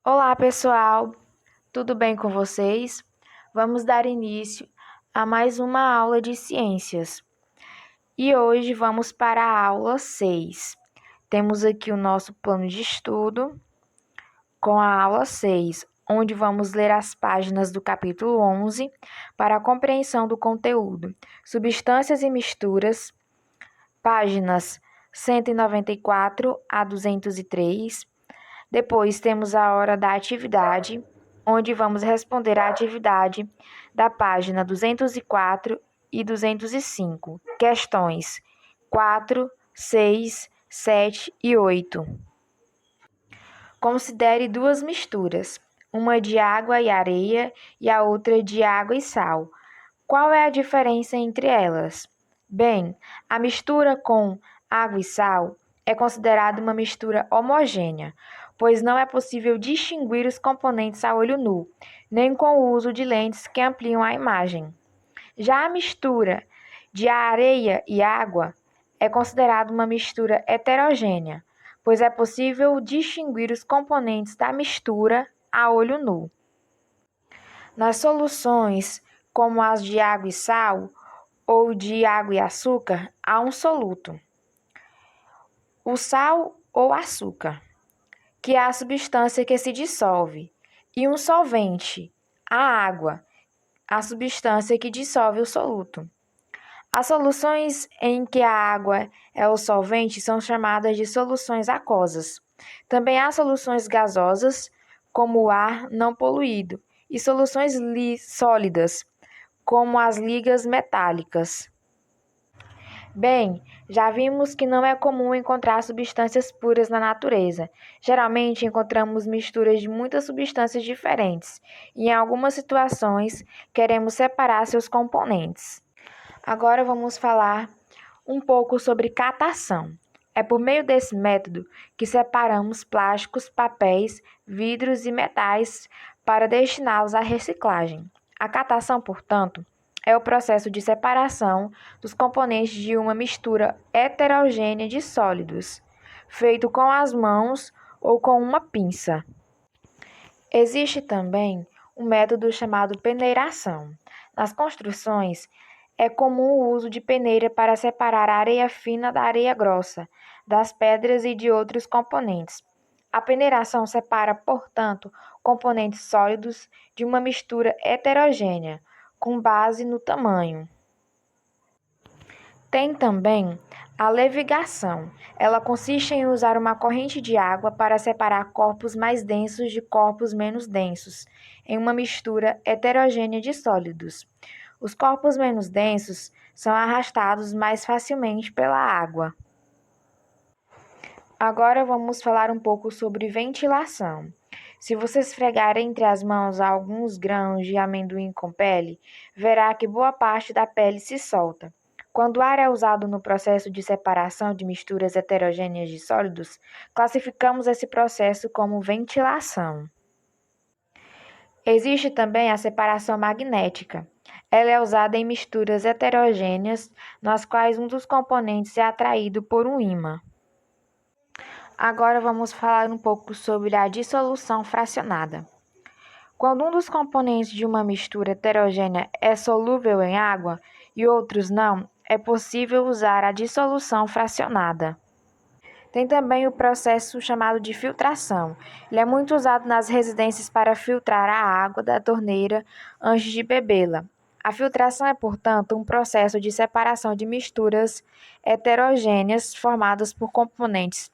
Olá, pessoal, tudo bem com vocês? Vamos dar início a mais uma aula de ciências. E hoje vamos para a aula 6. Temos aqui o nosso plano de estudo com a aula 6, onde vamos ler as páginas do capítulo 11 para a compreensão do conteúdo. Substâncias e misturas, páginas 194 a 203. Depois temos a hora da atividade, onde vamos responder a atividade da página 204 e 205, questões 4, 6, 7 e 8. Considere duas misturas, uma de água e areia e a outra de água e sal. Qual é a diferença entre elas? Bem, a mistura com água e sal é considerada uma mistura homogênea, pois não é possível distinguir os componentes a olho nu, nem com o uso de lentes que ampliam a imagem. Já a mistura de areia e água é considerada uma mistura heterogênea, pois é possível distinguir os componentes da mistura a olho nu. Nas soluções, como as de água e sal, ou de água e açúcar, há um soluto, o sal ou açúcar, que é a substância que se dissolve, e um solvente, a água, a substância que dissolve o soluto. As soluções em que a água é o solvente são chamadas de soluções aquosas. Também há soluções gasosas, como o ar não poluído, e soluções sólidas, como as ligas metálicas. Bem, já vimos que não é comum encontrar substâncias puras na natureza. Geralmente encontramos misturas de muitas substâncias diferentes, e em algumas situações queremos separar seus componentes. Agora vamos falar um pouco sobre catação. É por meio desse método que separamos plásticos, papéis, vidros e metais para destiná-los à reciclagem. A catação, portanto, é o processo de separação dos componentes de uma mistura heterogênea de sólidos, feito com as mãos ou com uma pinça. Existe também um método chamado peneiração. Nas construções, é comum o uso de peneira para separar a areia fina da areia grossa, das pedras e de outros componentes. A peneiração separa, portanto, componentes sólidos de uma mistura heterogênea, com base no tamanho. Tem também a levigação. Ela consiste em usar uma corrente de água para separar corpos mais densos de corpos menos densos, em uma mistura heterogênea de sólidos. Os corpos menos densos são arrastados mais facilmente pela água. Agora vamos falar um pouco sobre ventilação. Se você esfregar entre as mãos alguns grãos de amendoim com pele, verá que boa parte da pele se solta. Quando o ar é usado no processo de separação de misturas heterogêneas de sólidos, classificamos esse processo como ventilação. Existe também a separação magnética. Ela é usada em misturas heterogêneas, nas quais um dos componentes é atraído por um ímã. Agora vamos falar um pouco sobre a dissolução fracionada. Quando um dos componentes de uma mistura heterogênea é solúvel em água e outros não, é possível usar a dissolução fracionada. Tem também o processo chamado de filtração. Ele é muito usado nas residências para filtrar a água da torneira antes de bebê-la. A filtração é, portanto, um processo de separação de misturas heterogêneas formadas por componentes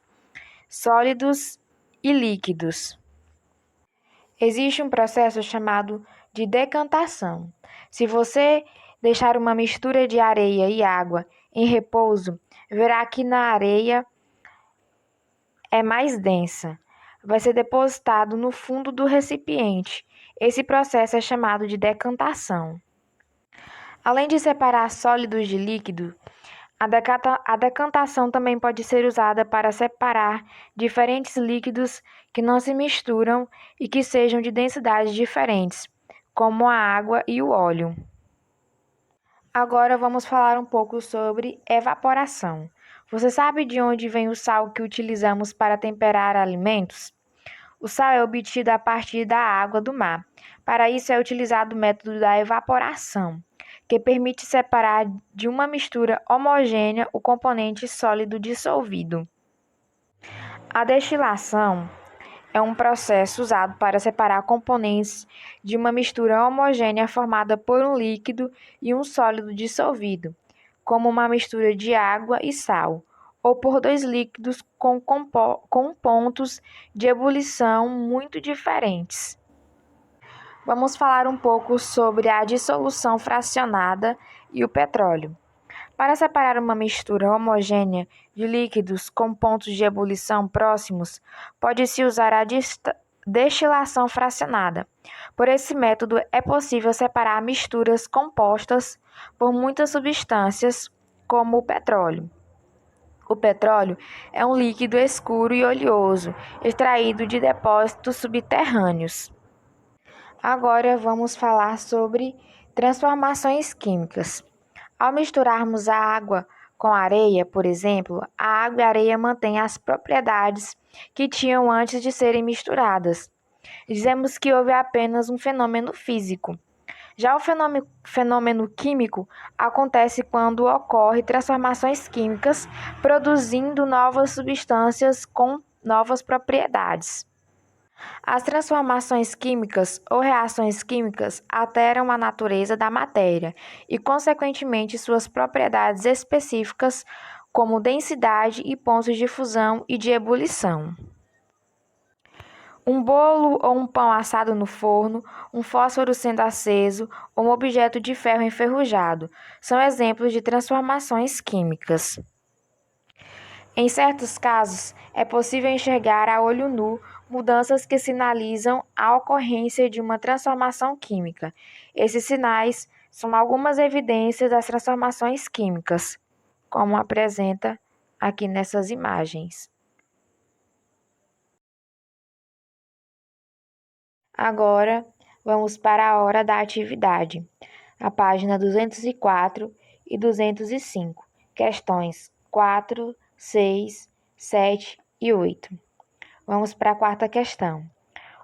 sólidos e líquidos. Existe um processo chamado de decantação. Se você deixar uma mistura de areia e água em repouso, verá que na areia é mais densa. Vai ser depositado no fundo do recipiente. Esse processo é chamado de decantação. Além de separar sólidos de líquido, a decantação também pode ser usada para separar diferentes líquidos que não se misturam e que sejam de densidades diferentes, como a água e o óleo. Agora vamos falar um pouco sobre evaporação. Você sabe de onde vem o sal que utilizamos para temperar alimentos? O sal é obtido a partir da água do mar. Para isso é utilizado o método da evaporação, que permite separar de uma mistura homogênea o componente sólido dissolvido. A destilação é um processo usado para separar componentes de uma mistura homogênea formada por um líquido e um sólido dissolvido, como uma mistura de água e sal, ou por dois líquidos com pontos de ebulição muito diferentes. Vamos falar um pouco sobre a dissolução fracionada e o petróleo. Para separar uma mistura homogênea de líquidos com pontos de ebulição próximos, pode-se usar a destilação fracionada. Por esse método, é possível separar misturas compostas por muitas substâncias, como o petróleo. O petróleo é um líquido escuro e oleoso, extraído de depósitos subterrâneos. Agora vamos falar sobre transformações químicas. Ao misturarmos a água com areia, por exemplo, a água e a areia mantêm as propriedades que tinham antes de serem misturadas. Dizemos que houve apenas um fenômeno físico. Já o fenômeno químico acontece quando ocorrem transformações químicas, produzindo novas substâncias com novas propriedades. As transformações químicas ou reações químicas alteram a natureza da matéria e, consequentemente, suas propriedades específicas, como densidade e pontos de fusão e de ebulição. Um bolo ou um pão assado no forno, um fósforo sendo aceso ou um objeto de ferro enferrujado são exemplos de transformações químicas. Em certos casos, é possível enxergar a olho nu mudanças que sinalizam a ocorrência de uma transformação química. Esses sinais são algumas evidências das transformações químicas, como apresenta aqui nessas imagens. Agora, vamos para a hora da atividade, a página 204 e 205, questões 4, 6, 7 e 8. Vamos para a quarta questão.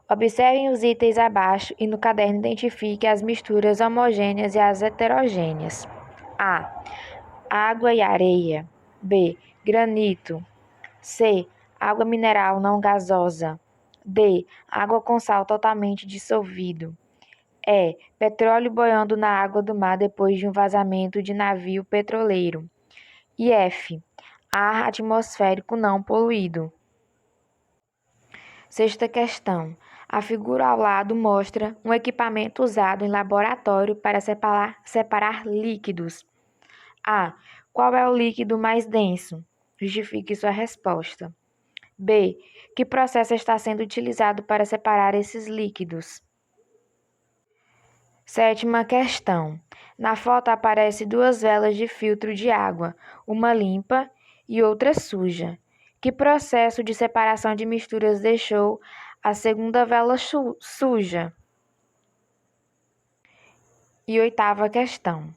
Observem os itens abaixo e no caderno identifique as misturas homogêneas e as heterogêneas. A. Água e areia. B. Granito. C. Água mineral não gasosa. D. Água com sal totalmente dissolvido. E. Petróleo boiando na água do mar depois de um vazamento de navio petroleiro. E F. Ar atmosférico não poluído. Sexta questão. A figura ao lado mostra um equipamento usado em laboratório para separar líquidos. A. Qual é o líquido mais denso? Justifique sua resposta. B. Que processo está sendo utilizado para separar esses líquidos? Sétima questão. Na foto aparecem duas velas de filtro de água, uma limpa e outra suja. Que processo de separação de misturas deixou a segunda vela suja? E oitava questão.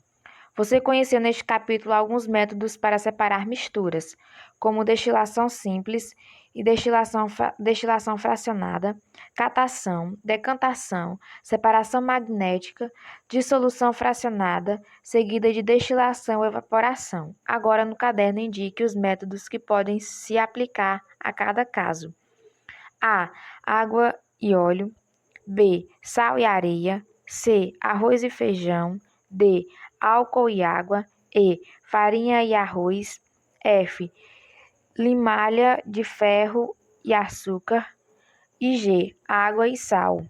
Você conheceu neste capítulo alguns métodos para separar misturas, como destilação simples e destilação fracionada, catação, decantação, separação magnética, dissolução fracionada, seguida de destilação ou evaporação. Agora, no caderno, indique os métodos que podem se aplicar a cada caso. A. Água e óleo. B. Sal e areia. C. Arroz e feijão. D. Álcool e água. E. Farinha e arroz. F. Limalha de ferro e açúcar. E G. Água e sal.